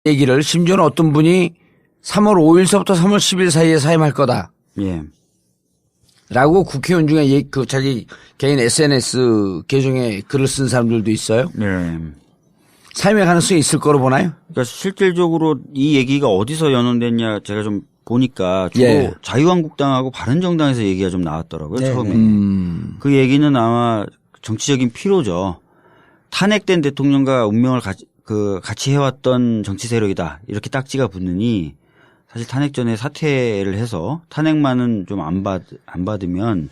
얘기를 심지어는 어떤 분이 3월 5일서부터 3월 10일 사이에 사임할 거다. 예. 라고 국회의원 중에 그 자기 개인 SNS 계정에 글을 쓴 사람들도 있어요. 네. 사임의 가능성이 있을 거로 보나요? 그러니까 실질적으로 이 얘기가 어디서 연원됐냐 제가 좀 보니까 주로 예. 자유한국당하고 바른정당에서 얘기가 좀 나왔더라고요. 네. 처음에. 그 얘기는 아마 정치적인 피로죠. 탄핵된 대통령과 운명을 같이 해왔던 정치 세력이다. 이렇게 딱지가 붙느니 사실 탄핵 전에 사퇴를 해서 탄핵만은 좀 안 받으면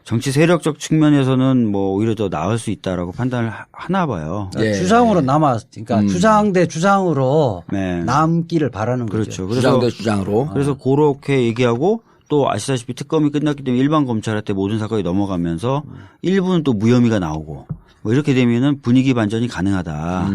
정치 세력적 측면에서는 뭐 오히려 더 나을 수 있다라고 판단을 하나 봐요. 예. 주장으로 그러니까 주장 대 주장으로 네. 남기를 바라는 그렇죠. 거죠. 주장 대 주장으로. 그래서 그렇게 얘기하고 또 아시다시피 특검이 끝났기 때문에 일반 검찰한테 모든 사건이 넘어가면서 일부는 또 무혐의가 나오고 뭐 이렇게 되면은 분위기 반전이 가능하다.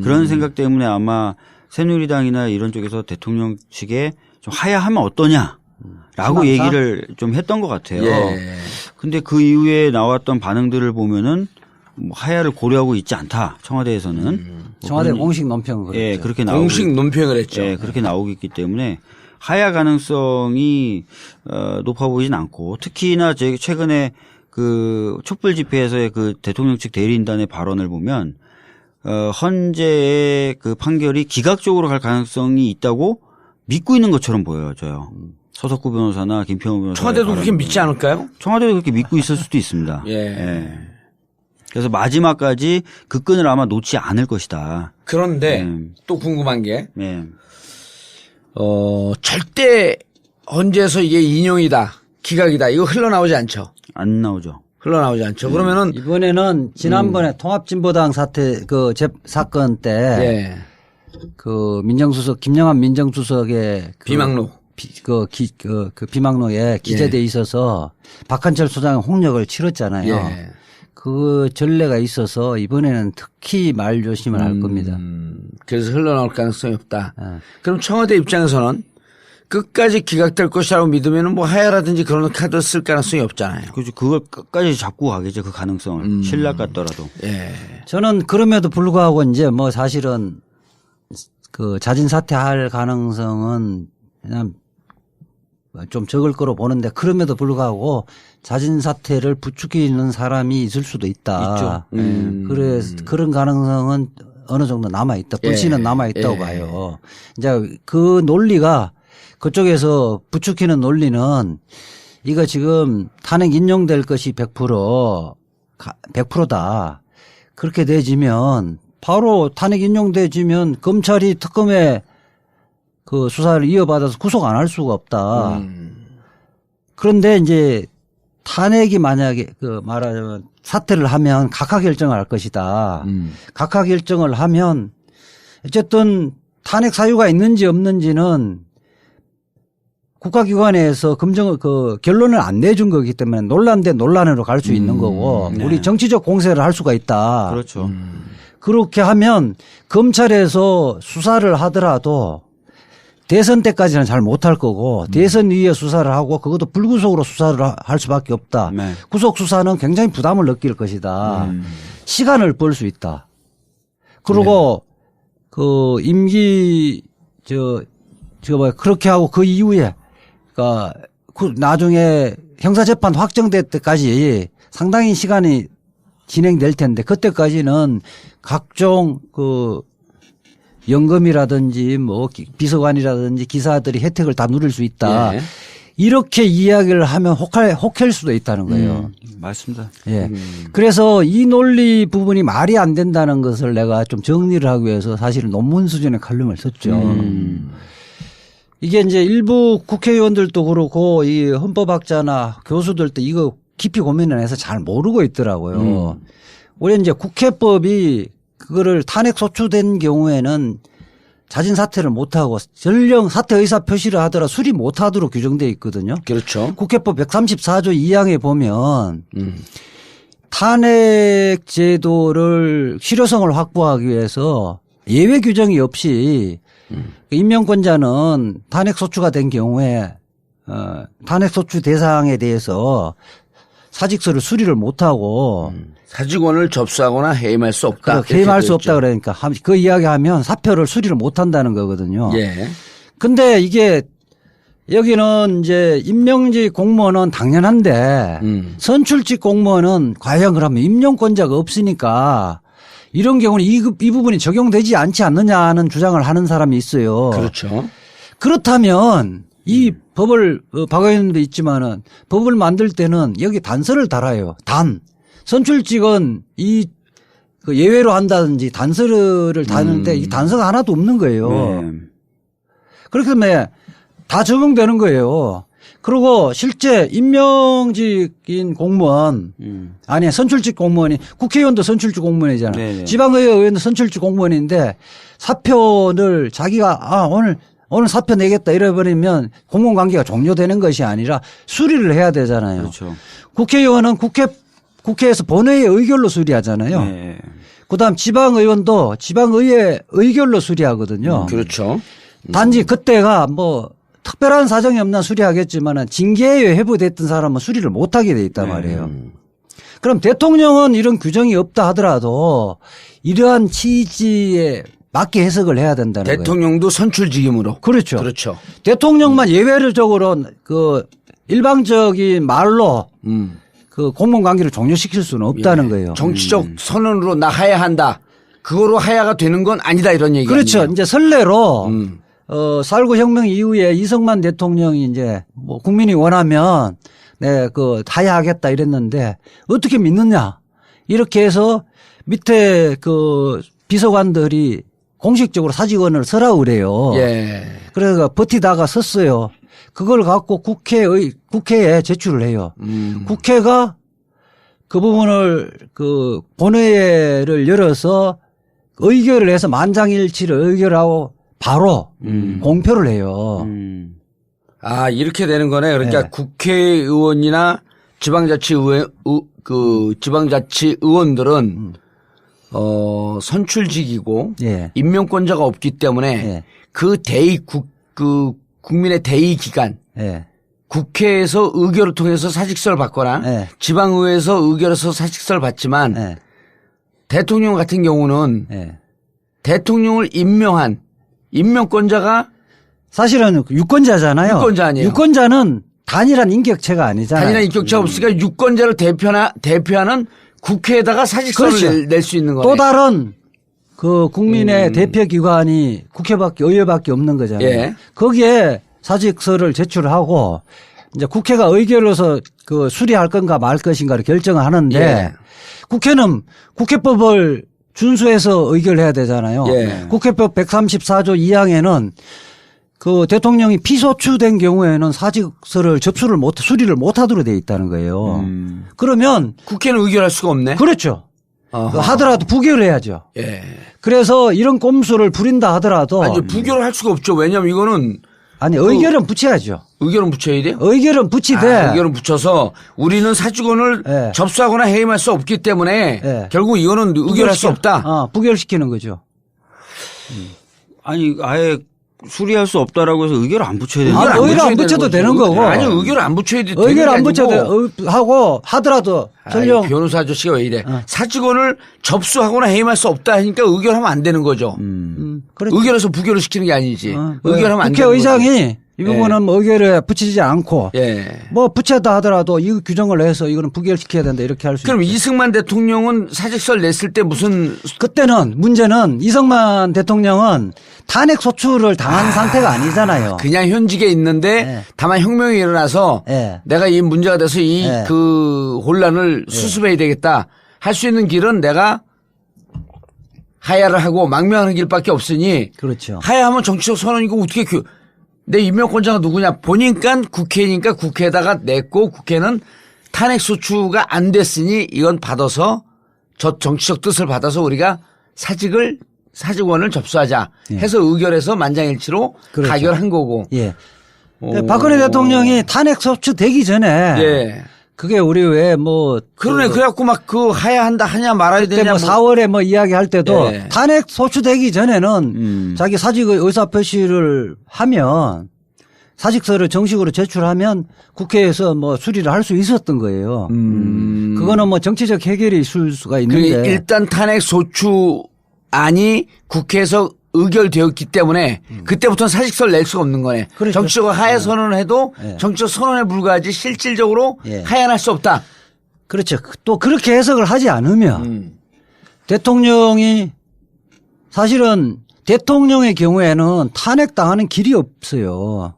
그런 생각 때문에 아마 새누리당이나 이런 쪽에서 대통령 측에 좀 하야하면 어떠냐라고 얘기를 좀 했던 것 같아요. 예. 근데 그 이후에 나왔던 반응들을 보면은 뭐 하야를 고려하고 있지 않다. 청와대에서는. 뭐 청와대 공식 논평은 그렇죠. 예, 그렇게 나오고 공식 논평을 했죠. 예, 그렇게 나오고 있기 때문에 하야 가능성이 높아 보이진 않고 특히나 제가 최근에 그 촛불 집회에서의 그 대통령 측 대리인단의 발언을 보면 헌재의 그 판결이 기각적으로 갈 가능성이 있다고 믿고 있는 것처럼 보여져요. 서석구 변호사나 김평우 변호사. 청와대도 그렇게 믿지 않을까요? 청와대도 그렇게 믿고 있을 수도 있습니다. 예. 예. 그래서 마지막까지 그 끈을 아마 놓지 않을 것이다. 그런데 또 궁금한 게 예. 절대 헌재에서 이게 인용이다, 기각이다 이거 흘러나오지 않죠. 안 나오죠. 흘러나오지 않죠. 그러면은 이번에는 지난번에 통합진보당 사태 그 사건 때 그 민정수석 김영환 민정수석의 그 비망로 그 비망로에 기재돼 있어서 박한철 소장의 홍역을 치렀잖아요. 예. 그 전례가 있어서 이번에는 특히 말 조심을 할 겁니다. 그래서 흘러나올 가능성이 없다. 예. 그럼 청와대 입장에서는 끝까지 기각될 것이라고 믿으면은 뭐 하야라든지 그런 카드 쓸 가능성이 없잖아요. 그렇죠. 그걸 끝까지 잡고 가겠죠. 그 가능성을. 신락 같더라도. 예. 저는 그럼에도 불구하고 이제 뭐 사실은 그 자진 사퇴할 가능성은 그냥 좀 적을 거로 보는데 그럼에도 불구하고 자진 사퇴를 부추기는 사람이 있을 수도 있다. 있죠. 그래서 그런 가능성은 어느 정도 남아 있다. 불씨는 남아 있다고 봐요. 이제 그 논리가 그쪽에서 부추기는 논리는 이거 지금 탄핵 인용될 것이 100%다. 그렇게 돼지면 바로 탄핵 인용돼지면 검찰이 특검에 그 수사를 이어받아서 구속 안 할 수가 없다. 그런데 이제 탄핵이 만약에 그 말하자면 사퇴를 하면 각하 결정을 할 것이다. 각하 결정을 하면 어쨌든 탄핵 사유가 있는지 없는지는 국가기관에서 결론을 안 내준 거기 때문에 논란 대 논란으로 갈 수 있는 거고 우리 정치적 공세를 할 수가 있다. 그렇죠. 그렇게 하면 검찰에서 수사를 하더라도 대선 때까지는 잘 못할 거고 대선 이후에 수사를 하고 그것도 불구속으로 수사를 할 수밖에 없다. 네. 구속 수사는 굉장히 부담을 느낄 것이다. 시간을 벌 수 있다. 그리고 그 임기 그렇게 하고 그 이후에 그러니까 그 나중에 형사재판 확정될 때까지 상당히 시간이 진행될 텐데 그때까지는 각종 그 연금이라든지 뭐 비서관이라든지 기사들이 혜택을 다 누릴 수 있다. 예. 이렇게 이야기를 하면 혹할 수도 있다는 거예요. 맞습니다. 예. 그래서 이 논리 부분이 말이 안 된다는 것을 내가 좀 정리를 하기 위해서 사실은 논문 수준의 칼럼을 썼죠. 이게 이제 일부 국회의원들도 그렇고 이 헌법학자나 교수들도 이거 깊이 고민을 해서 잘 모르고 있더라고요. 우리 이제 국회법이 그거를 탄핵 소추된 경우에는 자진 사퇴를 못하고 전령 사퇴 의사 표시를 하더라 수리 못하도록 규정되어 있거든요. 그렇죠. 국회법 134조 2항에 보면 탄핵 제도를 실효성을 확보하기 위해서 예외 규정이 없이 임명권자는 탄핵 소추가 된 경우에 탄핵 소추 대상에 대해서 사직서를 수리를 못하고 사직원을 접수하거나 해임할 수 없다. 해임할 수 없다 그러니까 그 이야기하면 사표를 수리를 못한다는 거거든요. 예. 근데 이게 여기는 이제 임명직 공무원은 당연한데 선출직 공무원은 과연 그러면 임용권자가 없으니까 이런 경우는 이 부분이 적용되지 않지 않느냐는 주장을 하는 사람이 있어요. 그렇죠. 그렇다면 이 법을 박 의원님도 있지만은 법을 만들 때는 여기 단서를 달아요. 선출직은 그 예외로 한다든지 단서를 다는데 이 단서가 하나도 없는 거예요. 네. 그렇기 때문에 다 적용되는 거예요. 그리고 실제 임명직인 공무원, 아니 선출직 공무원이 국회의원도 선출직 공무원이잖아요. 네네. 지방의회의원도 선출직 공무원인데 사표를 자기가 오늘 사표 내겠다 이래버리면 공무원관계가 종료되는 것이 아니라 수리를 해야 되잖아요. 그렇죠. 국회의원은 국회에서 본회의 의결로 수리하잖아요. 네. 그다음 지방의원도 지방의회 의결로 수리하거든요. 그렇죠. 단지 그때가 뭐 특별한 사정이 없나 수리하겠지만 징계에 회부됐던 사람은 수리를 못하게 돼 있단 말이에요. 그럼 대통령은 이런 규정이 없다 하더라도 이러한 취지에 맞게 해석을 해야 된다는 거예요. 대통령도 선출직이므로. 그렇죠. 그렇죠. 대통령만 예외적으로 그 일방적인 말로 그 공무원 관계를 종료시킬 수는 없다는 거예요. 정치적 선언으로 나가야 한다. 그거로 하야가 되는 건 아니다 이런 얘기. 그렇죠. 아니에요? 이제 선례로 쌀구 혁명 이후에 이승만 대통령이 이제 뭐 국민이 원하면 그 하야하겠다 이랬는데 어떻게 믿느냐 이렇게 해서 밑에 그 비서관들이 공식적으로 사직원을 서라고 그래요. 예. 그래서 버티다가 섰어요. 그걸 갖고 국회에 제출을 해요. 국회가 그 부분을 그 본회의를 열어서 의결을 해서 만장일치를 의결하고 바로 공표를 해요. 아, 이렇게 되는 거네. 그러니까 네. 국회의원이나 지방자치의원들은 선출직이고 예. 임명권자가 없기 때문에 예. 그 국민의 대의 기간 예. 국회에서 의결을 통해서 사직서를 받거나 예. 지방의회에서 의결해서 사직서를 받지만 예. 대통령 같은 경우는 예. 대통령을 임명한 임명권자가 사실은 유권자잖아요. 유권자 아니에요. 유권자는 단일한 인격체가 아니잖아요. 단일한 인격자가 없으니까 유권자를 대표하는 국회에다가 사직서를 그렇죠. 낼 수 있는 거네. 또 다른 그 국민의 대표 기관이 의회밖에 없는 거잖아요. 예. 거기에 사직서를 제출하고 이제 국회가 의결로서 그 수리할 건가 말 것인가를 결정을 하는데 예. 국회는 국회법을 준수해서 의결해야 되잖아요. 예. 국회법 134조 2항에는 그 대통령이 피소추된 경우에는 사직서를 수리를 못하도록 돼 있다는 거예요. 그러면 국회는 의결할 수가 없네. 그렇죠. 어허. 하더라도 부결을 해야죠. 예. 그래서 이런 꼼수를 부린다 하더라도 아니, 부결을 할 수가 없죠. 왜냐하면 이거는 의결은 붙여야죠. 의결은 붙여야 돼요. 의결은 붙이되 의결은 붙여서 우리는 사직원을 예. 접수하거나 해임할 수 없기 때문에 예. 결국 이거는 의결할 수 없다. 부결시키는 거죠. 아니 아예 수리할 수 없다라고 해서 의결을 안 붙여야 되는 의결 의결 안 붙여야 붙여도 되는 되는 거지. 거고. 아니, 의결을 안 붙여야 돼. 의결 안 붙여도 하고 하더라도 설령 변호사 아저씨가 왜 이래. 사직원을 접수하거나 해임할 수 없다 하니까 의결하면 안 되는 거죠. 그렇죠. 의결해서 부결을 시키는 게 아니지. 의결하면 안 되는 거지. 국회의장이 이 부분은 뭐 의결에 붙이지 않고 예. 뭐 붙였다 하더라도 이 규정을 해서 이거는 부결시켜야 된다 이렇게 할 수 있죠. 그럼 이승만 대통령은 사직서를 냈을 때 무슨 그때는 문제는 이승만 대통령은 탄핵 소추를 당한 상태가 아니잖아요. 그냥 현직에 있는데 예. 다만 혁명이 일어나서 예. 내가 이 문제가 돼서 이 예. 그 혼란을 수습해야 되겠다. 할 수 있는 길은 내가 하야를 하고 망명하는 길밖에 없으니 그렇죠. 하야하면 정치적 선언이고 어떻게 내 임명권자가 누구냐 보니까 국회니까 국회에다가 냈고 국회는 탄핵 소추가 안 됐으니 이건 받아서 저 정치적 뜻을 받아서 우리가 사직원을 접수하자 해서 의결해서 만장일치로 그렇죠. 가결한 거고. 예. 박근혜 대통령이 탄핵 소추 되기 전에 예. 그게 우리 왜 뭐 그러네. 그래갖고 막 그 하야한다 하냐 말아야 그때 되냐. 뭐 4월에 뭐 이야기할 때도 예. 탄핵 소추되기 전에는 자기 사직의 의사 표시를 하면 사직서를 정식으로 제출하면 국회에서 뭐 수리를 할 수 있었던 거예요. 그거는 뭐 정치적 해결이 있을 수가 있는데. 일단 탄핵 소추안이 국회에서 의결되었기 때문에 그때부터는 사직서를 낼 수가 없는 거네. 그렇죠. 정치적으로 하야 선언을 해도 네. 정치적 선언에 불과하지 실질적으로 예. 하야할 수 없다. 그렇죠. 또 그렇게 해석을 하지 않으면 대통령이 사실은 대통령의 경우에는 탄핵당하는 길이 없어요.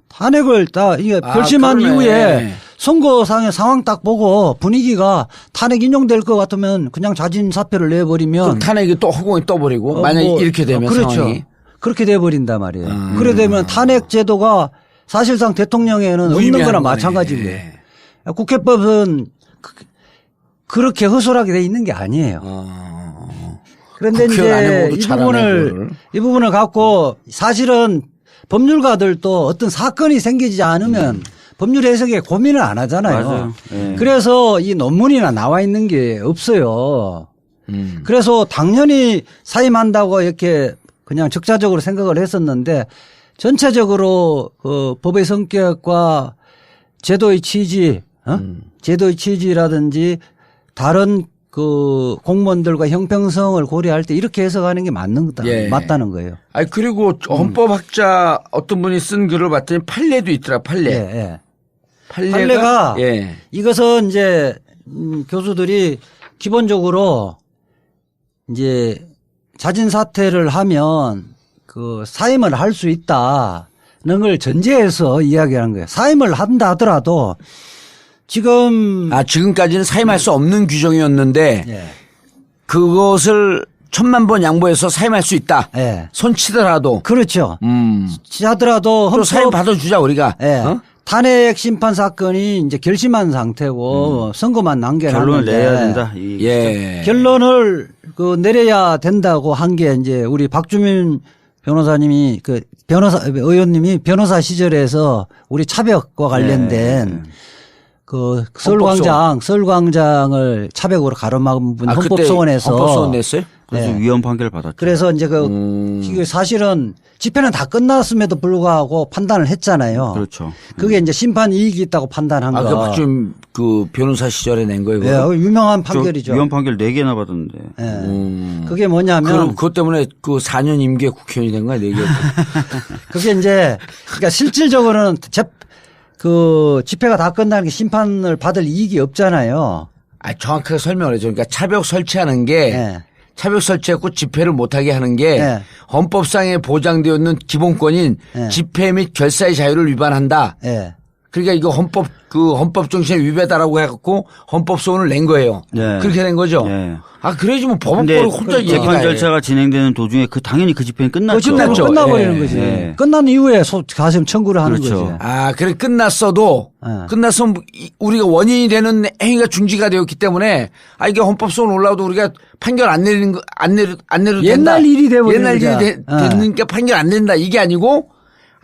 탄핵을 이게 결심한 그러네. 이후에 선거상의 상황 딱 보고 분위기가 탄핵 인용될 것 같으면 그냥 자진 사표를 내버리면 그럼 탄핵이 또 허공에 떠버리고 만약에 뭐, 이렇게 되면 그렇죠. 상황이. 그렇게 돼버린단 말이에요. 그래 되면 탄핵 제도가 사실상 대통령에는 없는 무의미한 거나 거네. 마찬가지예요. 국회법은 그렇게 허술하게 돼 있는 게 아니에요. 그런데 국회의원 안 이제 해보고도 잘하네, 그거를. 이 부분을 갖고 사실은 법률가들도 어떤 사건이 생기지 않으면 법률 해석에 고민을 안 하잖아요. 맞아요. 예. 그래서 이 논문이나 나와 있는 게 없어요. 그래서 당연히 사임한다고 이렇게 그냥 적자적으로 생각을 했었는데 전체적으로 그 법의 성격과 제도의 취지, 제도의 취지라든지 다른 그 공무원들과 형평성을 고려할 때 이렇게 해석하는 게 예. 맞다는 거예요. 아니 그리고 헌법학자 어떤 분이 쓴 글을 봤더니 판례도 있더라. 판례. 예, 예. 판례가 예. 이것은 이제 교수들이 기본적으로 이제 자진 사퇴를 하면 그 사임을 할 수 있다는 걸 전제해서 이야기하는 거예요. 사임을 한다 하더라도 지금 지금까지는 사임할 수 없는 규정이었는데 예. 그것을 1000만 번 양보해서 사임할 수 있다. 예. 손치더라도. 그렇죠. 하더라도 또 사임 받아주자 우리가. 예. 어? 탄핵 심판 사건이 이제 결심한 상태고 선고만 남겨놨는데 결론을 내야 된다. 예. 결론을 그 내려야 된다고 한 게 이제 우리 박주민 변호사님이 그 의원님이 변호사 시절에서 우리 차벽과 관련된 그 서울광장을 차벽으로 가로막은 분 헌법소원에서 헌법소원 냈어요? 그래서 네. 위헌 판결을 받았죠. 그래서 이제 이게 사실은 집회는 다 끝났음에도 불구하고 판단을 했잖아요. 그렇죠. 그게 이제 심판 이익이 있다고 판단한 거. 그 박준 그 변호사 시절에 낸 거예요. 예, 그거? 유명한 판결이죠. 위헌 판결 4개나 받았는데. 예. 그게 뭐냐면 그것 때문에 그 4년 임기에 국회의원이 된 거야, 4개. 그게 이제 그러니까 실질적으로는 그 집회가 다 끝나는 게 심판을 받을 이익이 없잖아요. 정확하게 설명을 해줘. 그러니까 차벽 설치하는 게 예. 차벽 설치했고 집회를 못하게 하는 게 예. 헌법상에 보장되어 있는 기본권인 예. 집회 및 결사의 자유를 위반한다. 예. 그러니까 이거 헌법 정신에 위배다라고 해갖고 헌법소원을 낸 거예요. 네. 그렇게 된 거죠. 네. 그래야지 뭐 근데 법원법을 혼자 얘기가 재판 해. 절차가 진행되는 도중에 당연히 그 집회는 끝났죠. 끝났죠. 끝나버리는 예. 거지. 예. 끝난 이후에 가심 청구를 하는 그렇죠. 거지. 그래 끝났어도 예. 끝났으면 우리가 원인이 되는 행위가 중지가 되었기 때문에 이게 헌법소원 올라와도 우리가 판결 안 내리는 거 안 내려도 된다. 옛날 일이 돼버리는 옛날 일이 거죠. 됐으니까 판결 안 내린다 이게 아니고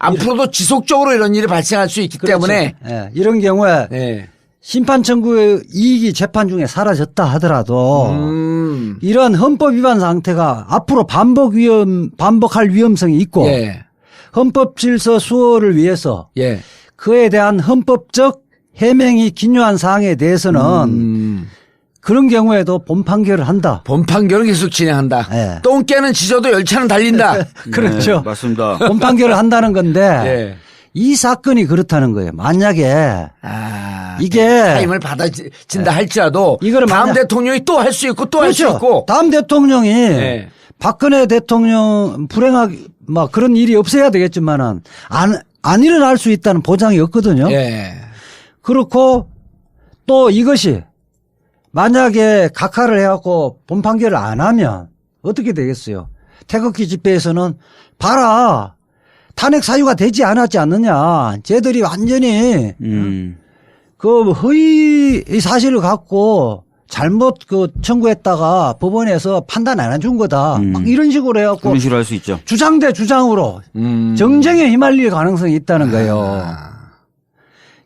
앞으로도 지속적으로 이런 일이 발생할 수 있기 그렇죠. 때문에 예. 이런 경우에 예. 심판 청구의 이익이 재판 중에 사라졌다 하더라도 이런 헌법 위반 상태가 앞으로 반복할 위험성이 있고 예. 헌법 질서 수호를 위해서 예. 그에 대한 헌법적 해명이 기묘한 사항에 대해서는 그런 경우에도 본 판결을 한다. 본 판결은 계속 진행한다. 예. 똥개는 짖어도 열차는 달린다. 그렇죠. 네, 맞습니다. 본 판결을 한다는 건데 예. 이 사건이 그렇다는 거예요. 만약에 이게 사임을 받아진다 할지라도 이거를 다음 만약- 대통령이 또 할 수 있고 또 할 수 그렇죠. 있고 다음 대통령이 예. 박근혜 대통령 불행하게 막 그런 일이 없어야 되겠지만은 안 일어날 수 있다는 보장이 없거든요. 예. 그렇고 또 이것이 만약에 각하를 해갖고 본 판결을 안 하면 어떻게 되겠어요? 태극기 집회에서는 봐라 탄핵 사유가 되지 않았지 않느냐. 쟤들이 완전히 그 허위 사실을 갖고 잘못 그 청구했다가 법원에서 판단 안 해준 거다. 막 이런 식으로 해갖고 그런 식으로 할 수 있죠. 주장 대 주장으로 정쟁에 휘말릴 가능성이 있다는 거예요.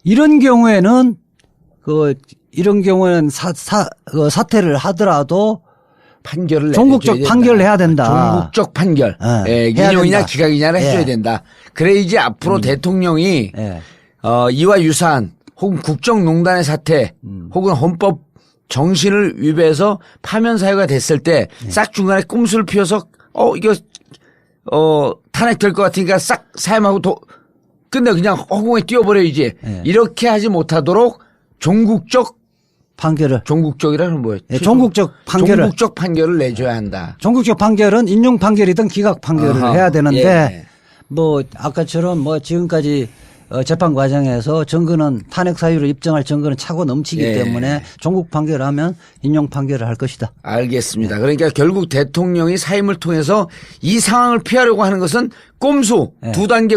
이런 경우에는 사퇴를 하더라도 판결을 종국적 내줘야 판결을 된다. 해야 된다. 종국적 판결. 예, 예, 해야 기용이냐 된다. 기각이냐를 해줘야 예. 된다. 그래야지 앞으로 대통령이 예. 이와 유사한 혹은 국정농단의 사태 혹은 헌법 정신을 위배해서 파면 사유가 됐을 때 싹 중간에 꼼수를 피워서 이거 탄핵될 것 같으니까 싹 사임하고 끝내 그냥 허공에 띄워버려야지. 예. 이렇게 하지 못하도록 판결을. 종국적이라는 뭐예요? 예, 종국적 판결을. 종국적 판결을 내줘야 한다. 종국적 판결은 인용 판결이든 기각 판결을 아하. 해야 되는데 예. 뭐 아까처럼 뭐 지금까지 재판 과정에서 증거는 탄핵 사유를 입증할 증거는 차고 넘치기 예. 때문에 종국 판결을 하면 인용 판결을 할 것이다. 알겠습니다. 그러니까 결국 대통령이 사임을 통해서 이 상황을 피하려고 하는 것은 꼼수 네. 두 단계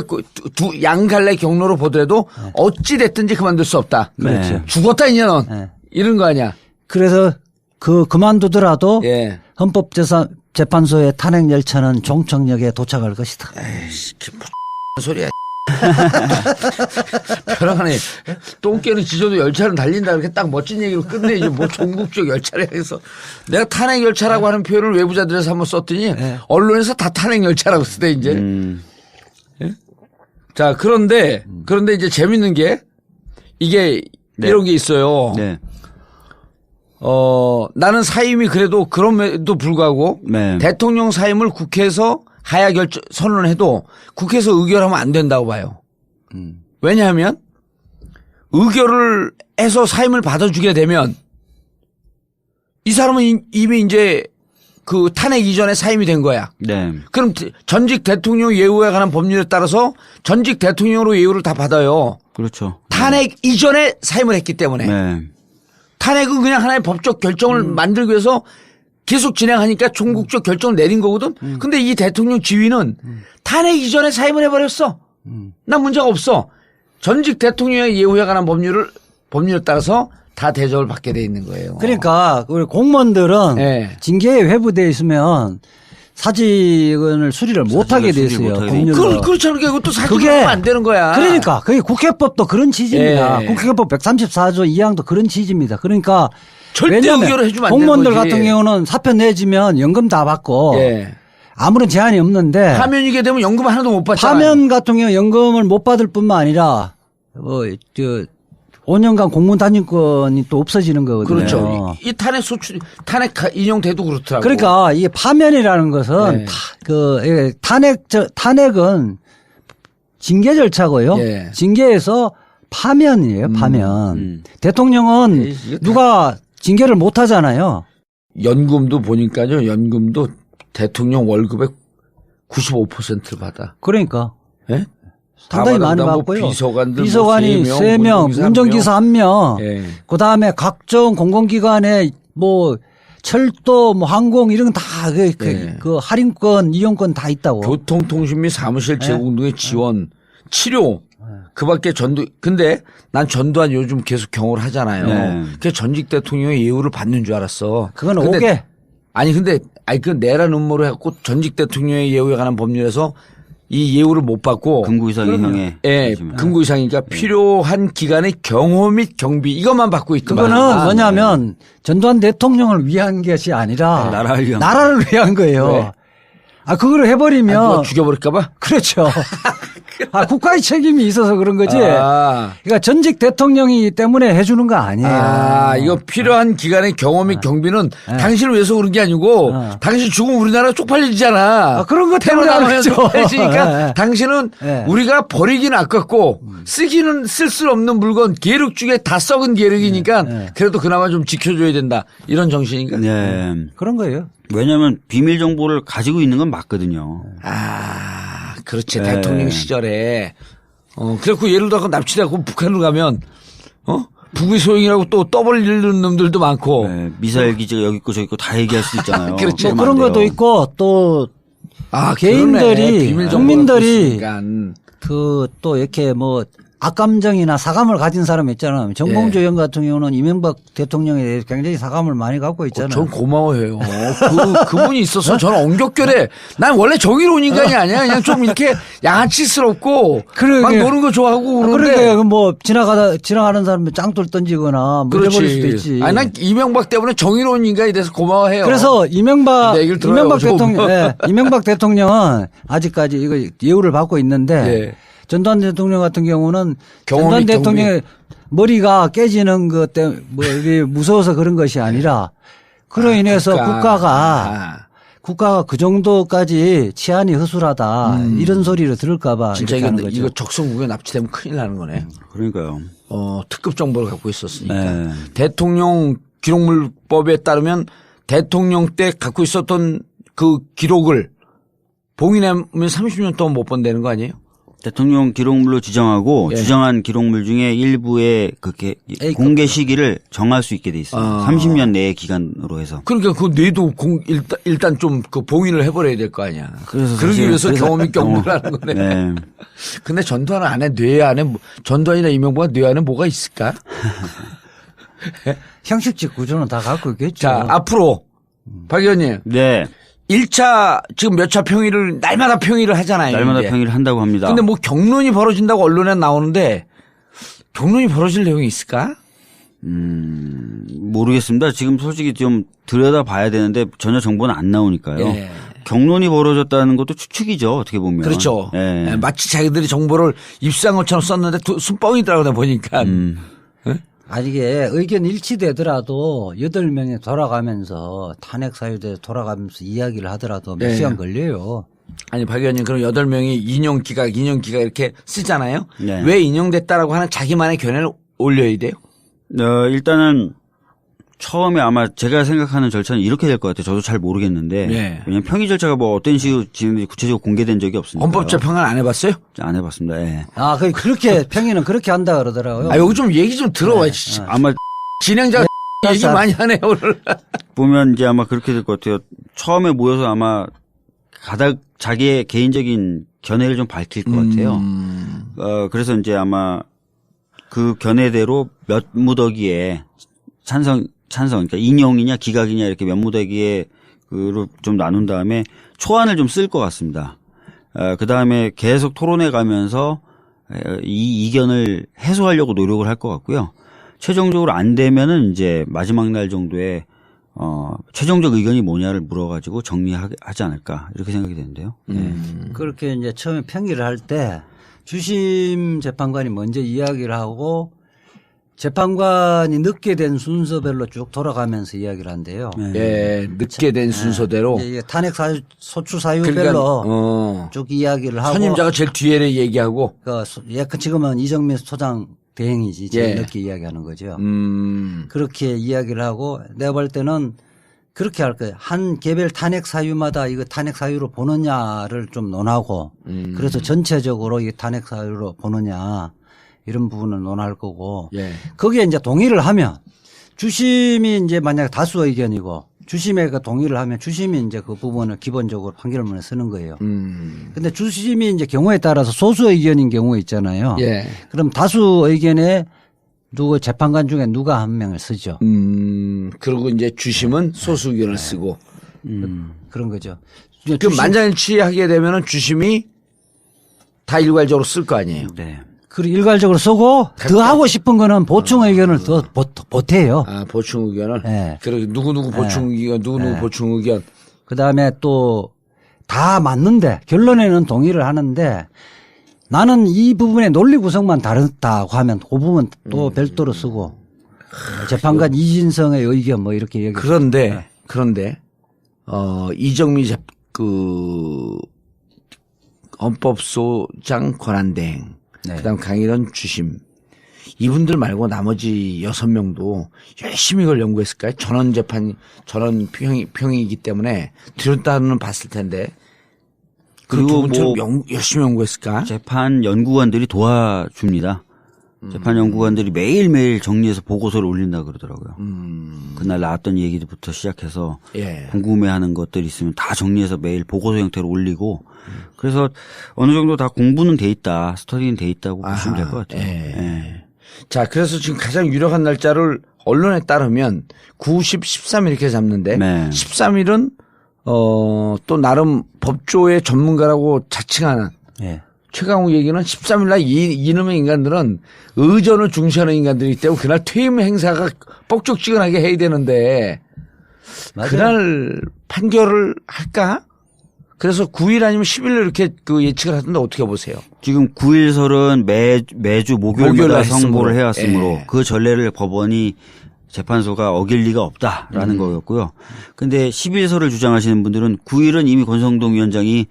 두 양갈래 경로로 보더라도 어찌 됐든지 그만둘 수 없다. 그렇죠. 죽었다 이년 네. 이런 거 아니야. 그래서 그만두더라도 예. 헌법재판소의 탄핵 열차는 종청역에 도착할 것이다. 에이씨, 무슨 소리야. 벼랑하네. 똥개는 지져도 열차는 달린다. 이렇게 딱 멋진 얘기로 끝내지. 뭐 종국적 열차를 해서. 내가 탄핵 열차라고 하는 표현을 외부자들에서 한번 썼더니 언론에서 다 탄핵 열차라고 쓰대, 이제. 예? 자, 그런데 이제 재밌는 게 이게 네. 이런 게 있어요. 네. 나는 사임이 그래도 그럼에도 불구하고 네. 대통령 사임을 국회에서 하야 선언해도 국회에서 의결하면 안 된다고 봐요. 왜냐하면 의결을 해서 사임을 받아주게 되면 이 사람은 이미 이제 그 탄핵 이전에 사임이 된 거야. 네. 그럼 전직 대통령 예우에 관한 법률에 따라서 전직 대통령으로 예우를 다 받아요. 그렇죠. 탄핵 이전에 사임을 했기 때문에. 네. 탄핵은 그냥 하나의 법적 결정을 만들기 위해서 계속 진행하니까 종국적 결정을 내린 거거든. 근데 이 대통령 지위는 탄핵 이전에 사임을 해버렸어. 난 문제가 없어. 전직 대통령의 예우에 관한 법률에 따라서 다 대접을 받게 돼 있는 거예요. 그러니까 우리 공무원들은 네. 징계에 회부돼 있으면 사직을 수리를 못하게 돼 있어요. 못하게 돼 법률로. 그렇잖아. 그것도 그게 사직하면 안 되는 거야. 그러니까 그게 국회법도 그런 취지입니다. 예. 국회법 134조 2항도 그런 취지입니다. 그러니까 절대 왜냐하면 의결을 해주면 안 되는 공무원들 거지. 같은 경우는 사표 내지면 연금 다 받고 예. 아무런 제한이 없는데 파면이게 되면 연금 하나도 못 받잖아. 파면 같은 경우 연금을 못 받을 뿐만 아니라 5년간 공무원 단임권이 또 없어지는 거거든요. 그렇죠. 이 탄핵 탄핵 인용돼도 그렇더라고. 그러니까 이 파면이라는 것은 네. 탄핵은 징계 절차고요. 예. 징계에서 파면이에요. 파면. 대통령은 이게 누가 징계를 못 하잖아요. 연금도 보니까요. 연금도 대통령 월급의 95%를 받아. 그러니까 예? 상당히 많이 뭐 받고요. 비서관들 비서관이 뭐 3명, 운전기사 1명, 예. 그다음에 각종 공공기관에 뭐 철도, 뭐 항공 이런 거 다 그 할인권, 이용권 다 있다고. 교통통신 및 사무실 제공 등의 지원, 치료, 그 밖에 근데 난 전두환 요즘 계속 경호를 하잖아요. 네. 그 전직 대통령의 예우를 받는 줄 알았어. 그건 근데 5개. 아니 그 내란 음모를 해갖고 전직 대통령의 예우에 관한 법률에서 이 예우를 못 받고 금고 이상의 형에. 예, 금고 이상이니까 필요한 기간의 경호 및 경비 이것만 받고 있더만. 그거는 뭐냐면 전두환 대통령을 위한 것이 아니라 나라를 위한 거예요. 왜? 그거를 해버리면 누가 죽여버릴까봐? 그렇죠. 국가의 책임이 있어서 그런 거지. 그러니까 전직 대통령이기 때문에 해주는 거 아니에요. 이거 필요한 기간의 경호 및 경비는 당신을 위해서 그런 게 아니고 당신 죽으면 우리나라가 쪽팔리잖아. 그런 거 때문에 태어나면 그렇죠. 쪽팔리니까 당신은 네. 우리가 버리긴 아깝고 쓰기는 쓸 수 없는 물건 계륵 중에 다 썩은 계륵이니까 그래도 그나마 좀 지켜줘야 된다. 이런 정신인가? 네. 그런 거예요. 왜냐하면 비밀 정보를 가지고 있는 건 맞거든요. 그렇지. 네. 대통령 시절에. 그래갖고 예를 들어 납치되고 북한으로 가면, 북의 소행이라고 또 떠벌리는 놈들도 많고. 네. 미사일 기지가 여기 있고 저기 있고 다 얘기할 수 있잖아요. 그렇죠. 뭐 그런 것도 있고 또 그러네. 개인들이, 비밀 정보가 국민들이 있으니까. 또 이렇게 뭐 악감정이나 사감을 가진 사람 있잖아요. 정봉주 의원 같은 경우는 이명박 대통령에 대해서 굉장히 사감을 많이 갖고 있잖아요. 전 고마워해요. 그분이 있어서 저는 엉겹결에 난 원래 정의로운 인간이 아니야. 그냥 좀 이렇게 양아치스럽고 막 노는 거 좋아하고 그러는데. 그러니까 뭐 지나가는 사람들 짱돌 던지거나 물려버릴 수도 있지. 아니 난 이명박 때문에 정의로운 인간이 돼서 고마워해요. 그래서 이명박 대통령은 아직까지 이거 예우를 받고 있는데 전두환 대통령 같은 경우는 전두환 대통령의 머리가 깨지는 것 때문에 무서워서 그런 것이 아니라 그로 인해서 국가가 그 정도까지 치안이 허술하다 이런 소리를 들을까 봐 진짜 이렇게 하는 거죠. 이거 적성국에 납치되면 큰일 나는 거네. 그러니까요. 특급 정보를 갖고 있었으니까. 대통령 기록물법에 따르면 대통령 때 갖고 있었던 그 기록을 봉인하면 30년 동안 못 본다는 거 아니에요? 대통령 기록물로 지정하고 지정한 기록물 중에 일부의 그렇게 공개 시기를 정할 수 있게 돼 있어요. 30년 내의 기간으로 해서. 그러니까 그 뇌도 일단 좀 그 봉인을 해버려야 될 거 아니야. 그러기 위해서 경험이 경무라는 거네. 네. 근데 전두환 안에 뇌 안에 전두환이나 이명박은 뇌 안에 뭐가 있을까? 형식적 구조는 다 갖고 있겠죠. 자, 앞으로 박 의원님. 네. 1차 지금 몇 차 평의를 날마다 평의를 하잖아요. 날마다 이제. 평의를 한다고 합니다. 근데 뭐 경론이 벌어진다고 언론에 나오는데 경론이 벌어질 내용이 있을까? 모르겠습니다. 지금 솔직히 좀 들여다봐야 되는데 전혀 정보는 안 나오니까요. 예. 경론이 벌어졌다는 것도 추측이죠. 어떻게 보면. 그렇죠. 예. 마치 자기들이 정보를 입수한 것처럼 썼는데 순뻥이더라고요. 보니까. 아니 이게 의견 일치되더라도 8명이 돌아가면서 탄핵 사유대에 돌아가면서 이야기를 하더라도 몇 시간 걸려요. 아니 박 의원님 그럼 8명이 인용 기각 이렇게 쓰잖아요. 네. 왜 인용됐다라고 하는 자기만의 견해를 올려야 돼요? 일단은 처음에 아마 제가 생각하는 절차는 이렇게 될 것 같아요. 저도 잘 모르겠는데. 네. 왜냐하면 평의 절차가 뭐 어떤 식으로 진행되지 구체적으로 공개된 적이 없으니까. 헌법재판관 안 해봤어요? 안 해봤습니다. 예. 그렇게 평의는 그렇게 한다 그러더라고요. 여기 좀 얘기 좀 들어와. 아마 진행자가 얘기 많이 하네요 오늘. 보면 이제 아마 그렇게 될 것 같아요. 처음에 모여서 아마 가닥 자기의 개인적인 견해를 좀 밝힐 것 같아요. 그래서 이제 아마 그 견해대로 몇 무더기에 찬성, 그러니까 인용이냐 기각이냐 이렇게 몇 무더기에 그로 좀 나눈 다음에 초안을 좀 쓸 것 같습니다. 그 다음에 계속 토론해 가면서 이 이견을 해소하려고 노력을 할 것 같고요. 최종적으로 안 되면은 이제 마지막 날 정도에 최종적 의견이 뭐냐를 물어가지고 정리하지 않을까 이렇게 생각이 되는데요. 그렇게 이제 처음에 평의를 할 때 주심 재판관이 먼저 이야기를 하고 재판관이 늦게 된 순서별로 쭉 돌아가면서 이야기를 한대요. 예, 늦게 된 순서대로. 이게 탄핵 소추 사유별로 그러니까, 쭉 이야기를 하고. 선임자가 제일 뒤에 얘기하고. 지금은 이정민 소장 대행이지 제일 예. 늦게 이야기하는 거죠. 그렇게 이야기를 하고 내가 볼 때는 그렇게 할 거예요. 한 개별 탄핵 사유마다 이거 탄핵 사유로 보느냐를 좀 논하고 그래서 전체적으로 이 탄핵 사유로 보느냐 이런 부분을 논할 거고 거기에 이제 동의를 하면 주심이 이제 만약에 다수 의견이고 주심에 그 동의를 하면 주심이 이제 그 부분을 기본적으로 판결문에 쓰는 거예요. 근데 주심이 이제 경우에 따라서 소수 의견인 경우 있잖아요. 그럼 다수 의견에 재판관 중에 누가 한 명을 쓰죠. 그리고 이제 주심은 소수 의견을 쓰고. 그런 거죠. 그 만장일치하게 되면은 주심이 다 일괄적으로 쓸 거 아니에요. 네. 그리고 일괄적으로 쓰고 더 하고 싶은 거는 보충 의견을 더 보태요. 보충 의견을. 네. 그리고 누구 보충 의견, 누구 보충 의견. 그 다음에 또 다 맞는데 결론에는 동의를 하는데 나는 이 부분의 논리 구성만 다르다고 하면 그 부분 또 별도로 쓰고 재판관 이진성의 의견 뭐 이렇게 얘기. 그런데 이정미 헌법소장 권한대행, 그다음 강일원 주심 이분들 말고 나머지 6명도 열심히 이걸 연구했을까요? 전원 평의이기 때문에 들었다는 봤을 텐데. 그리고 뭐 열심히 연구했을까? 재판 연구원들이 도와줍니다. 재판 연구관들이 매일매일 정리해서 보고서를 올린다 그러더라고요. 그날 나왔던 얘기부터 시작해서 예. 궁금해하는 것들이 있으면 다 정리해서 매일 보고서 형태로 올리고 그래서 어느 정도 다 공부는 돼 있다, 스터디는 돼 있다고 보시면 될 것 같아요. 예. 자, 그래서 지금 가장 유력한 날짜를 언론에 따르면 9, 10, 13 이렇게 잡는데 네. 13일은 또 나름 법조의 전문가라고 자칭하는 예. 최강욱 얘기는 13일 날 이놈의 인간들은 의전을 중시하는 인간들이기 때문에 그날 퇴임 행사가 뻑적지근하게 해야 되는데 맞아요. 그날 판결을 할까? 그래서 9일 아니면 10일로 이렇게 그 예측을 하던데 어떻게 보세요? 지금 9일설은 매주 목요일마다 날 선고를 했으므로. 해왔으므로 예. 그 전례를 법원이 재판소가 어길 리가 없다라는 거였고요. 근데 10일설을 주장하시는 분들은 9일은 이미 권성동 위원장이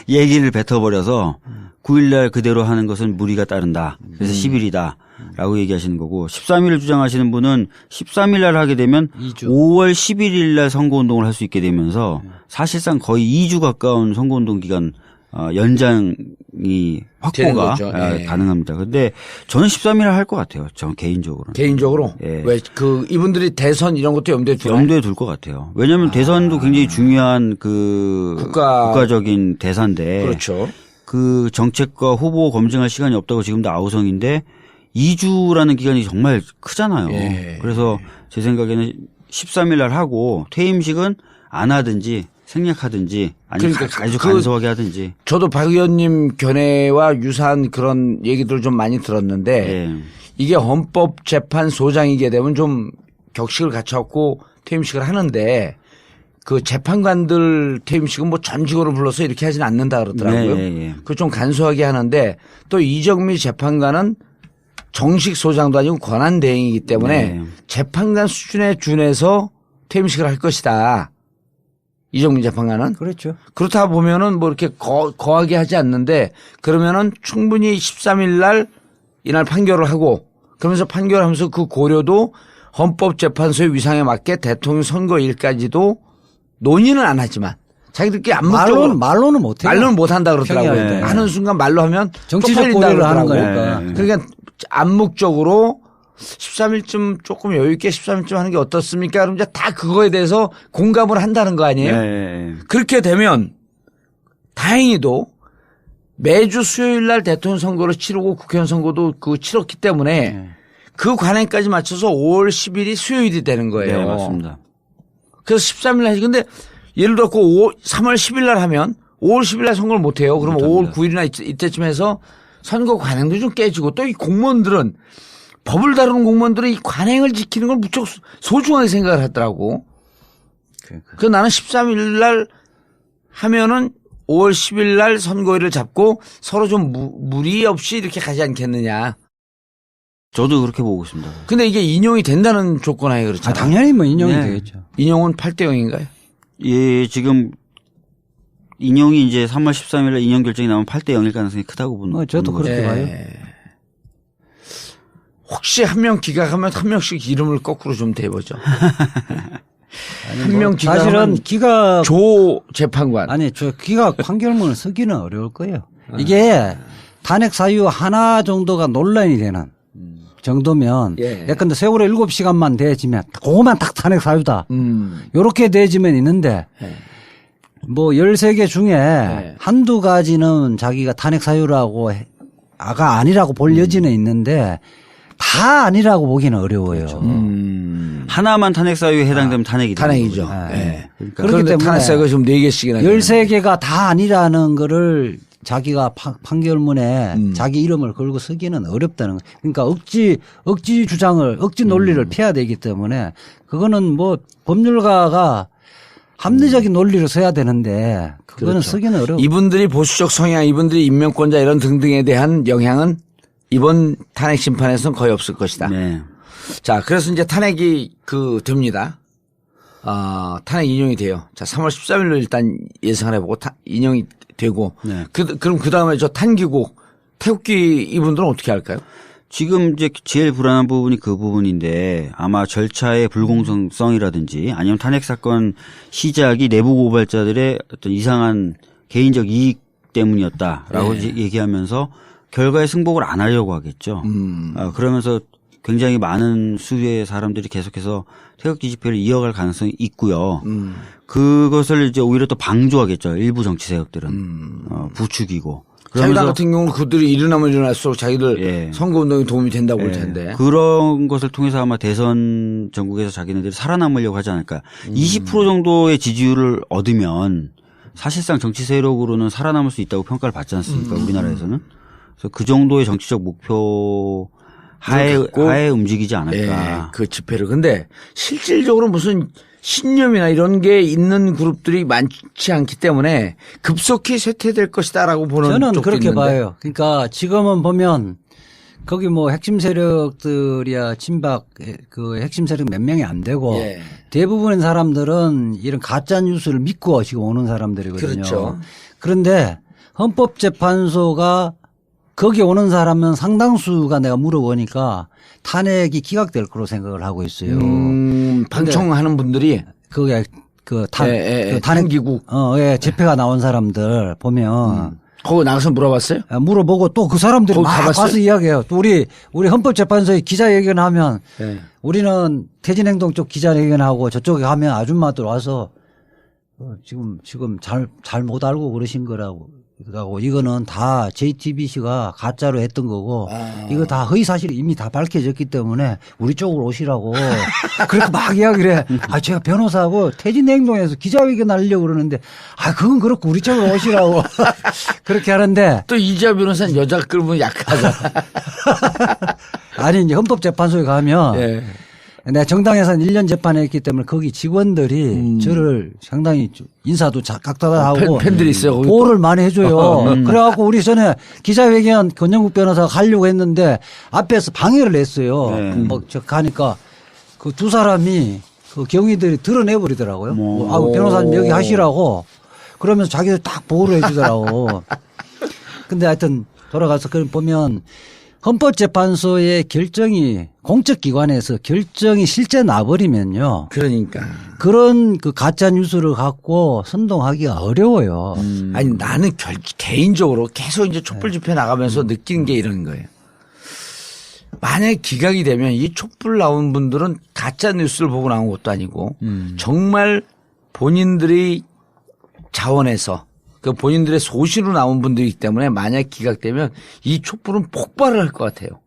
얘기를 뱉어버려서 9일날 그대로 하는 것은 무리가 따른다. 그래서 10일이다. 라고 얘기하시는 거고 13일을 주장하시는 분은 13일날 하게 되면 2주. 5월 11일날 선거운동을 할 수 있게 되면서 사실상 거의 2주 가까운 선거운동 기간 연장이 되는 확보가 거죠. 예. 가능합니다. 그런데 저는 13일 할 것 같아요. 저 개인적으로. 개인적으로 예. 왜 그 이분들이 대선 이런 것도 염두에 두나요? 염두에 둘 것 같아요. 왜냐하면 대선도 굉장히 중요한 그 국가적인 대사인데 그렇죠. 그 정책과 후보 검증할 시간이 없다고 지금도 아우성인데 2주라는 기간이 정말 크잖아요. 예. 그래서 제 생각에는 13일 날 하고 퇴임식은 안 하든지 생략하든지 아니면 그러니까 아주 간소하게 하든지. 저도 박 의원님 견해와 유사한 그런 얘기들을 좀 많이 들었는데 예. 이게 헌법재판소장이게 되면 좀 격식을 갖춰갖고 퇴임식을 하는데 그 재판관들 퇴임식은 뭐 전직으로 불러서 이렇게 하지는 않는다 그러더라고요. 네. 그걸 좀 간소하게 하는데 또 이정미 재판관은 정식 소장도 아니고 권한대행이기 때문에 네. 재판관 수준에 준해서 퇴임식을 할 것이다. 이정민 재판관은. 그렇죠. 그렇다 보면은 뭐 이렇게 거하게 하지 않는데 그러면은 충분히 13일 날 이날 판결을 하고 그러면서 판결하면서 그 고려도 헌법재판소의 위상에 맞게 대통령 선거일까지도 논의는 안 하지만 자기들끼리 암묵적으로 말로는 못해요. 말로는 못 한다 그러더라고요. 평의할 때. 하는 순간 말로 하면 정치적 쪽팔린다 고려를 하는 그러더라고요. 거니까. 그러니까 암묵적으로 13일쯤 조금 여유 있게 13일쯤 하는 게 어떻습니까? 그럼 이제 다 그거에 대해서 공감을 한다는 거 아니에요? 네. 그렇게 되면 다행히도 매주 수요일 날 대통령 선거를 치르고 국회의원 선거도 그 치렀기 때문에 그 관행까지 맞춰서 5월 10일이 수요일이 되는 거예요. 네, 맞습니다. 그래서 13일 날 근데 예를 들어 3월 10일 날 하면 5월 10일 날 선거를 못 해요. 그러면 5월 9일이나 이때쯤 해서 선거 관행도 좀 깨지고 또 이 공무원들은 법을 다루는 공무원들은 이 관행을 지키는 걸 무척 소중하게 생각을 하더라고. 그 나는 13일 날 하면은 5월 10일 날 선거일을 잡고 서로 좀 무리 없이 이렇게 가지 않겠느냐. 저도 그렇게 보고 있습니다. 근데 이게 인용이 된다는 조건 하에 그렇잖아요. 당연히 뭐 인용이 네. 되겠죠. 인용은 8대 0인가요? 예, 지금 인용이 이제 3월 13일에 인용 결정이 나오면 8대 0일 가능성이 크다고 보는 저도 거죠. 그렇게 봐요. 혹시 한 명 기각하면 한 명씩 이름을 거꾸로 좀 대보죠. 한 명 사실은 기각하면 기각 조 재판관. 아니 저 기각 판결문을 쓰기는 어려울 거예요. 이게 탄핵 사유 하나 정도가 논란이 되는 정도면 예. 예컨대 세월호 7시간만 돼지면 그거만 딱 탄핵 사유다. 요렇게 돼지면 있는데 예. 뭐 13개 중에 네. 한두 가지는 자기가 탄핵 사유라고 아니라고 볼 여지는 있는데 다 아니라고 보기는 어려워요. 하나만 탄핵 사유에 해당되면 탄핵이 되는 탄핵이죠. 거죠. 예. 그렇기 그런데 때문에 탄핵사유가 지금 4개씩이나 13개가 다 아니라는 거를 자기가 판결문에 자기 이름을 걸고 쓰기는 어렵다는 거예요. 그러니까 억지 주장을, 억지 논리를 펴야 되기 때문에 그거는 뭐 법률가가 합리적인 논리를 써야 되는데 그거는 그렇죠. 쓰기는 어려워. 이분들이 보수적 성향, 이분들이 인명권자 이런 등등에 대한 영향은 이번 탄핵 심판에서는 거의 없을 것이다. 네. 자, 그래서 이제 탄핵이 됩니다. 탄핵 인용이 돼요. 자, 3월 13일로 일단 예상을 해보고 인용이 되고. 네. 그럼 그 다음에 저 탄기국, 태극기 이분들은 어떻게 할까요? 지금 이제 제일 불안한 부분이 그 부분인데 아마 절차의 불공정성이라든지 아니면 탄핵 사건 시작이 내부 고발자들의 어떤 이상한 개인적 이익 때문이었다라고 네. 얘기하면서 결과에 승복을 안 하려고 하겠죠. 그러면서 굉장히 많은 수의 사람들이 계속해서 태극기 집회를 이어갈 가능성이 있고요. 그것을 이제 오히려 또 방조하겠죠. 일부 정치 세력들은 부추기고. 자유당 같은 경우는 그들이 일어나면 일어날수록 자기들 예. 선거운동에 도움이 된다고 볼 텐데. 그런 것을 통해서 아마 대선 전국에서 자기네들이 살아남으려고 하지 않을까. 20% 정도의 지지율을 얻으면 사실상 정치 세력으로는 살아남을 수 있다고 평가를 받지 않습니까? 우리나라에서는. 그래서 그 정도의 정치적 목표 하에 움직이지 않을까. 예, 그 집회를. 근데 실질적으로 무슨 신념이나 이런 게 있는 그룹들이 많지 않기 때문에 급속히 쇠퇴될 것이다라고 보는 저는 쪽도 그렇게 있는데. 봐요. 그러니까 지금은 보면 거기 뭐 핵심 세력들이야 친박 그 핵심 세력 몇 명이 안 되고 예. 대부분의 사람들은 이런 가짜 뉴스를 믿고 지금 오는 사람들이거든요. 그렇죠. 그런데 헌법재판소가 거기 오는 사람은 상당수가 내가 물어보니까 탄핵이 기각될 거로 생각을 하고 있어요. 방청하는 분들이 그게 그 탄핵 탄기국 예, 집회가 나온 사람들 보면 거기 나가서 물어봤어요? 물어보고 또 그 사람들이 거기 막 가봤어요? 가서 이야기해요. 또 우리 헌법재판소에 기자회견하면 네. 우리는 태진행동 쪽 기자회견하고 저쪽에 가면 아줌마들 와서 지금 잘 못 알고 그러신 거라고. 그러고 이거는 다 JTBC가 가짜로 했던 거고 이거 다 허위 사실이 이미 다 밝혀졌기 때문에 우리 쪽으로 오시라고 그렇게 막 이야기를 해. 제가 변호사하고 태진행동에서 기자회견 하려고 그러는데 그건 그렇고 우리 쪽으로 오시라고 그렇게 하는데 또 이지아 변호사는 여자 끌면 약하잖아. 아니 이제 헌법재판소에 가면 예. 내가 정당에서는 1년 재판했기 때문에 거기 직원들이 저를 상당히 인사도 깍다하고 팬들이 있어요. 거기 보호를 많이 해줘요. 그래갖고 우리 전에 기자회견 권영국 변호사가 가려고 했는데 앞에서 방해를 했어요. 뭐 저 가니까 그 두 사람이 그 경위들이 드러내버리더라고요. 변호사님 여기 하시라고 그러면서 자기들 딱 보호를 해주더라고. 근데 하여튼 돌아가서 그걸 보면 헌법재판소의 결정이 공적기관에서 결정이 실제 나버리면요. 그러니까. 그런 그 가짜 뉴스를 갖고 선동하기가 어려워요. 아니 나는 개인적으로 계속 이제 촛불 집회 나가면서 느낀 게 이런 거예요. 만약에 기각이 되면 이 촛불 나온 분들은 가짜 뉴스를 보고 나온 것도 아니고 정말 본인들이 자원해서 그 본인들의 소신으로 나온 분들이기 때문에 만약 기각되면 이 촛불은 폭발을 할 것 같아요.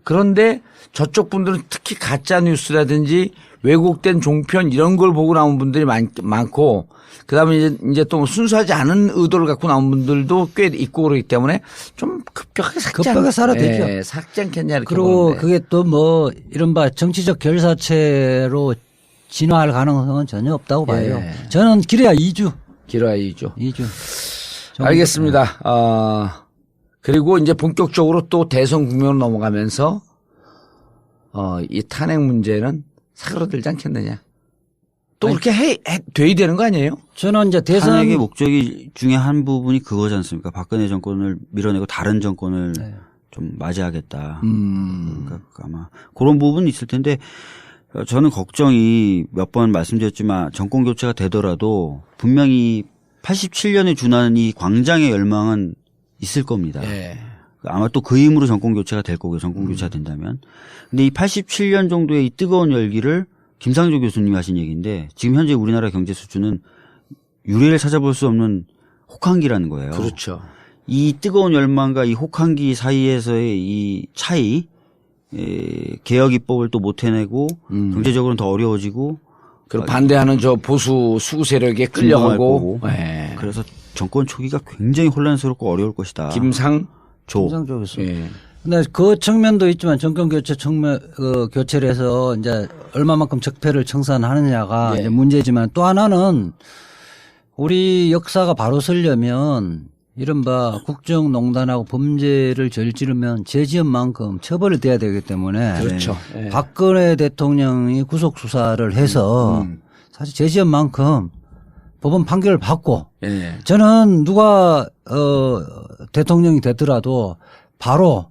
그런데 저쪽 분들은 특히 가짜 뉴스라든지 왜곡된 종편 이런 걸 보고 나온 분들이 많고 그다음에 이제 또 순수하지 않은 의도를 갖고 나온 분들도 꽤 있고 그러기 때문에 좀 급격하게 사라졌죠. 네, 삭지 않겠냐 이렇게 그리고 보는데. 그게 또 뭐 이른바 정치적 결사체로 진화할 가능성은 전혀 없다고 봐요. 예. 저는 길어야 2주. 길어야죠. 2주. 알겠습니다. 그리고 이제 본격적으로 또 대선 국면으로 넘어가면서 이 탄핵 문제는 사그러들지 않겠느냐. 또 그렇게 돼야 되는 거 아니에요? 저는 이제 대선 탄핵의 목적이 중에 한 부분이 그거지 않습니까? 박근혜 정권을 밀어내고 다른 정권을 좀 맞이하겠다. 그러니까 아마 그런 부분이 있을 텐데 저는 걱정이 몇 번 말씀드렸지만 정권 교체가 되더라도 분명히 87년에 준한 이 광장의 열망은 있을 겁니다. 예. 아마 또 그 힘으로 정권 교체가 될 거고요. 정권 교체가 된다면. 근데 이 87년 정도의 이 뜨거운 열기를 김상조 교수님이 하신 얘기인데 지금 현재 우리나라 경제 수준은 유례를 찾아볼 수 없는 혹한기라는 거예요. 그렇죠. 이 뜨거운 열망과 이 혹한기 사이에서의 이 차이 개혁 입법을 또 못 해내고 경제적으로는 더 어려워지고 그리고 반대하는 저 보수 수구 세력에 끌려가고 예. 그래서 정권 초기가 굉장히 혼란스럽고 어려울 것이다. 김상조 교수. 예. 근데 그 측면도 있지만 정권 교체 교체를 해서 이제 얼마만큼 적폐를 청산하느냐가 예. 이제 문제지만 또 하나는 우리 역사가 바로 서려면 이른바 국정농단하고 범죄를 저지르면 죄지은 처벌이 돼야 되기 때문에 그렇죠. 예. 박근혜 대통령이 구속 수사를 해서 사실 죄지은 법원 판결을 받고 예. 저는 누가 대통령이 되더라도 바로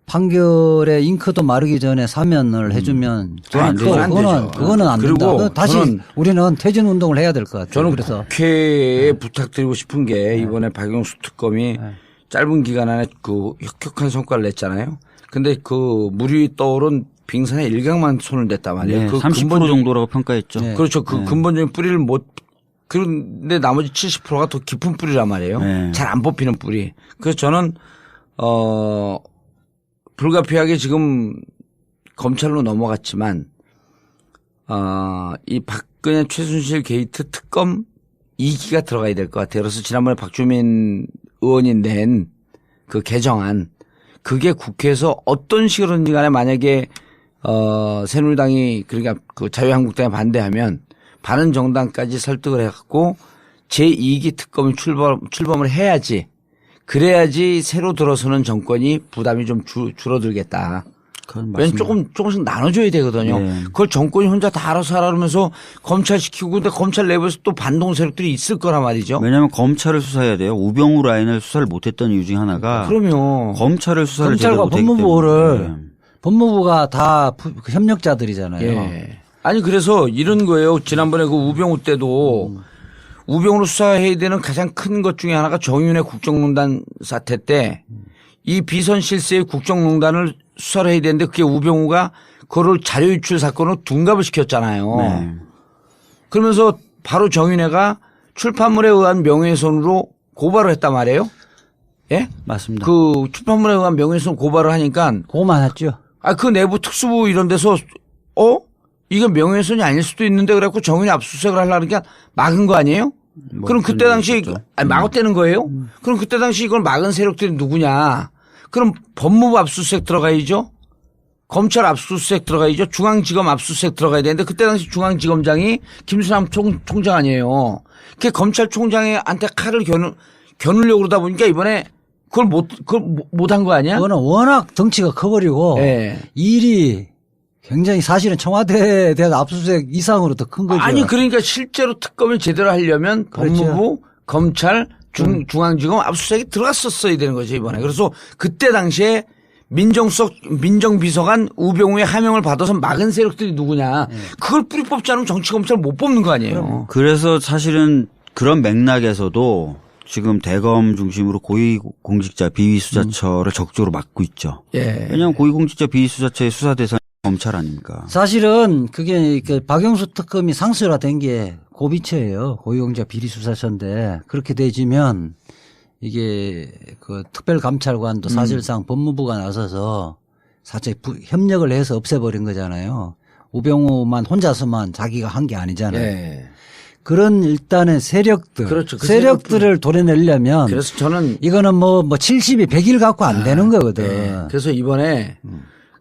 판결에 잉크도 마르기 전에 사면을 해주면 그건 안 되죠. 그거는 안 그리고 된다. 다시 우리는 퇴진 운동을 해야 될 것 같아요. 저는 그래서 국회에 부탁드리고 싶은 게 이번에 박영수 특검이 짧은 기간 안에 그 혁혁한 성과를 냈잖아요. 근데 그 물이 떠오른 빙산의 일각만 손을 댔단 말이에요. 네, 그 30% 정도라고 평가했죠. 네. 그렇죠. 그 근본적인 뿌리를 못 그런데 나머지 70%가 더 깊은 뿌리란 말이에요. 네. 잘 안 뽑히는 뿌리. 그래서 저는 불가피하게 지금 검찰로 넘어갔지만 이 박근혜 최순실 게이트 특검 2기가 들어가야 될 것 같아요. 그래서 지난번에 박주민 의원이 낸 그 개정안 그게 국회에서 어떤 식으로든지 간에 만약에 새누리당이 그러니까 그 자유한국당이 반대하면 바른정당까지 설득을 해갖고 제2기 특검이 출범을 해야지 그래야지 새로 들어서는 정권이 부담이 좀 줄어들겠다. 그건 왜냐면 맞습니다. 조금씩 나눠줘야 되거든요. 네. 그걸 정권이 혼자 다 알아서 하라면서 검찰 시키고 근데 검찰 내부에서 또 반동 세력들이 있을 거란 말이죠. 왜냐하면 검찰을 수사해야 돼요. 우병우 라인을 수사를 못했던 이유 중에 하나가 그러면 검찰을 수사를 제대로 검찰과 못했기 법무부를 때문에. 법무부가 다 협력자들이잖아요. 예. 아니 그래서 이런 거예요. 지난번에 그 우병우 때도 우병우로 수사해야 되는 가장 큰 것 중에 하나가 정윤회 국정농단 사태 때 이 비선 실세의 국정농단을 수사를 해야 되는데 그게 우병우가 그거를 자료 유출 사건으로 둔갑을 시켰잖아요. 네. 그러면서 바로 정윤회가 출판물에 의한 명예훼손으로 고발을 했단 말이에요. 예? 맞습니다. 그 출판물에 의한 명예훼손 고발을 하니까 그거만 했죠. 그 내부 특수부 이런 데서 이게 명예훼손이 아닐 수도 있는데 그래갖고 정윤회 압수수색을 하려니까 막은 거 아니에요? 뭐 그럼 그때 그런 당시 일이 있었죠. 막았다는 거예요? 그럼 그때 당시 이걸 막은 세력들이 누구냐? 그럼 법무부 압수수색 들어가야죠? 검찰 압수수색 들어가야죠? 중앙지검 압수수색 들어가야 되는데 그때 당시 중앙지검장이 김수남 총장 아니에요. 그 검찰총장한테 칼을 겨누려고 그러다 보니까 이번에 그걸 못한 거 아니야? 그거는 워낙 덩치가 커버리고 네. 일이 굉장히 사실은 청와대에 대한 압수수색 이상으로 더 큰 거죠. 아니 그러니까 실제로 특검을 제대로 하려면 그렇죠. 법무부, 검찰, 중앙지검 압수수색이 들어갔었어야 되는 거죠 이번에. 그래서 그때 당시에 민정비서관 우병우의 하명을 받아서 막은 세력들이 누구냐. 그걸 뿌리 뽑지 않으면 정치검찰 못 뽑는 거 아니에요. 그래서 사실은 그런 맥락에서도 지금 대검 중심으로 고위공직자 비위수사처를 적극적으로 막고 있죠. 예. 왜냐하면 고위공직자 비위수사처의 수사 대상이 검찰 아닙니까? 사실은 그게 그 박영수 특검이 상수화된 게 고비처예요. 고위공직자 비리수사처인데 그렇게 되지면 이게 그 특별감찰관도 사실상 법무부가 나서서 사실 협력을 해서 없애버린 거잖아요. 우병우만 혼자서만 자기가 한 게 아니잖아요. 예. 그런 일단의 세력들, 그렇죠. 그 세력들을 도려내려면 그래서 저는 이거는 뭐 70이 100일 갖고 안 되는 거거든. 네. 그래서 이번에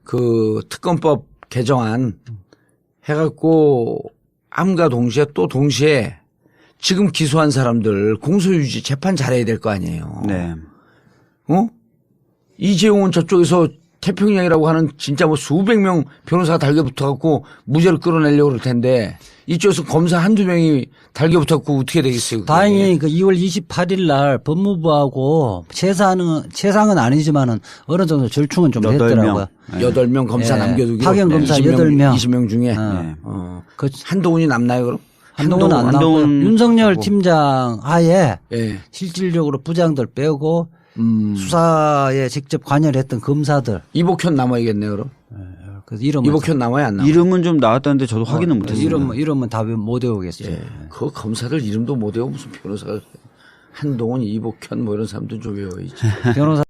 그 특검법 개정안 해갖고 함과 동시에 또 동시에 지금 기소한 사람들 공소유지 재판 잘해야 될 거 아니에요. 네. 이재용은 저쪽에서 태평양이라고 하는 진짜 뭐 수백 명 변호사가 달겨붙어갖고 무죄를 끌어내려고 그럴 텐데 이쪽에서 검사 한두 명이 달겨붙어갖고 어떻게 되겠어요? 그게. 다행히 그 2월 28일 날 법무부하고 최상은 아니지만은 어느 정도 절충은 좀 8명. 됐더라고요. 8명 검사 예. 남겨두기. 파견 검사 8명. 20명 중에. 네. 그 한동훈이 남나요 그럼? 한동훈은 안 나오고 한동훈 윤석열 하고. 팀장 하에 예. 실질적으로 부장들 빼고 수사에 직접 관여했던 검사들. 이복현 남아야겠네요 그럼. 그래서 이름은 이복현 남아야 안 남아? 이름은 좀 나왔다는데 저도 확인은 못했어요. 이름은 다 못 외우겠어요. 예. 그 검사들 이름도 못 외워 무슨 변호사가 한동훈, 이복현 뭐 이런 사람들 좀 외워야지. 변호사